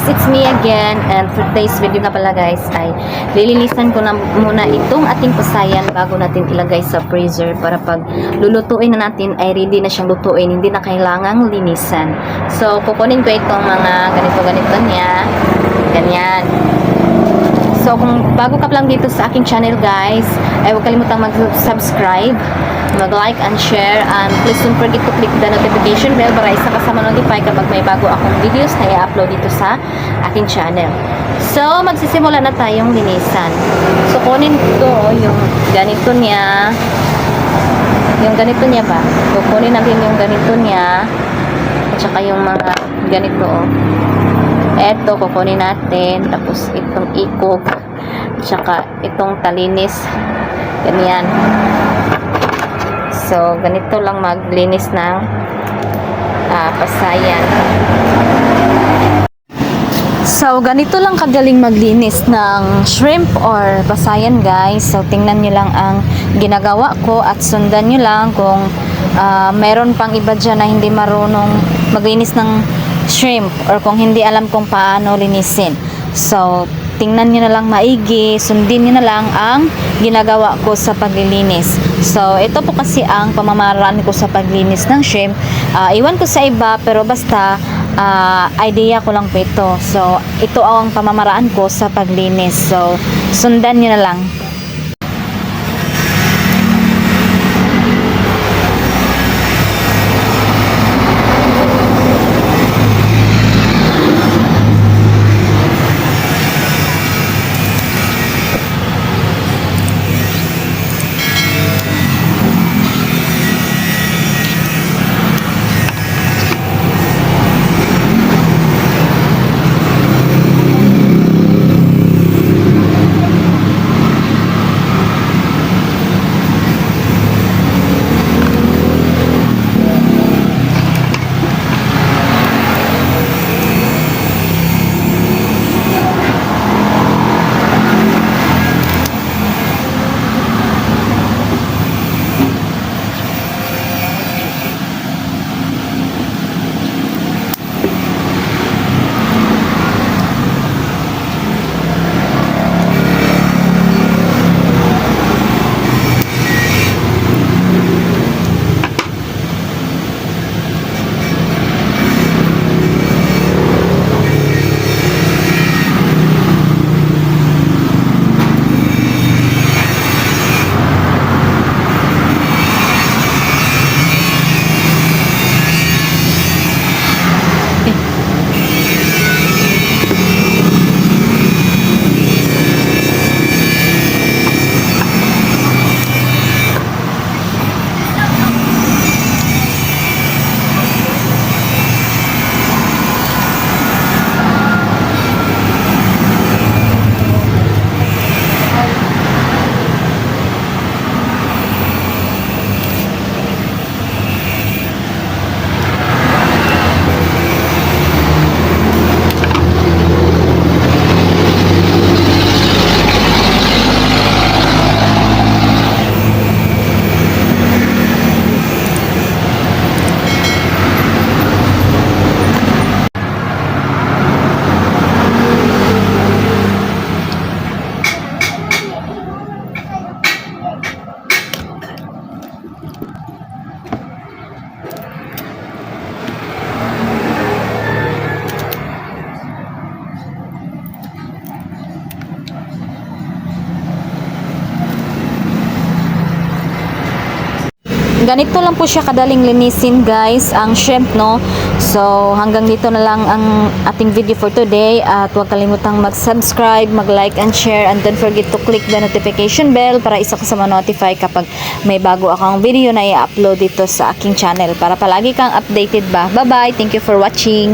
it's me again, and for today's video nga pala guys ay lilinisan ko na muna itong ating pasayan bago natin ilagay sa freezer para pag lulutuin na natin ay ready na siyang lutuin, hindi na kailangang linisan. So kukunin ko itong mga ganito niya, ganyan. So kung bago ka pa lang dito sa aking channel guys, ay huwag kalimutang mag-subscribe, mag-like and share, and please don't forget to click the notification bell para isa ka sa ma-notify kapag may bago akong videos na i-upload dito sa aking channel. So magsisimula na tayong linisan. So kunin ko yung ganito niya, ba? Kukunin natin yung ganito niya at saka yung mga ganito eto kukunin natin, tapos itong ikog tsaka itong talinis, ganyan. So ganito lang maglinis ng pasayan. So ganito lang kagaling maglinis ng shrimp or pasayan guys. So tingnan nyo lang ang ginagawa ko at sundan nyo lang kung meron pang iba dyan na hindi marunong maglinis ng shrimp or kung hindi alam kung paano linisin. So tingnan nyo na lang maigi, sundin nyo na lang ang ginagawa ko sa paglilinis. So ito po kasi ang pamamaraan ko sa paglinis ng shrimp. Iwan ko sa iba pero basta idea ko lang po ito. So ito ang pamamaraan ko sa paglinis. So sundan nyo na lang. Ganito lang po siya kadaling linisin guys ang shrimp, no? So hanggang dito na lang ang ating video for today, at huwag kalimutang mag-subscribe, mag-like and share, and don't forget to click the notification bell para isa ka sa ma-notify kapag may bago akong video na i-upload dito sa aking channel para palagi kang updated ba. Bye bye, thank you for watching.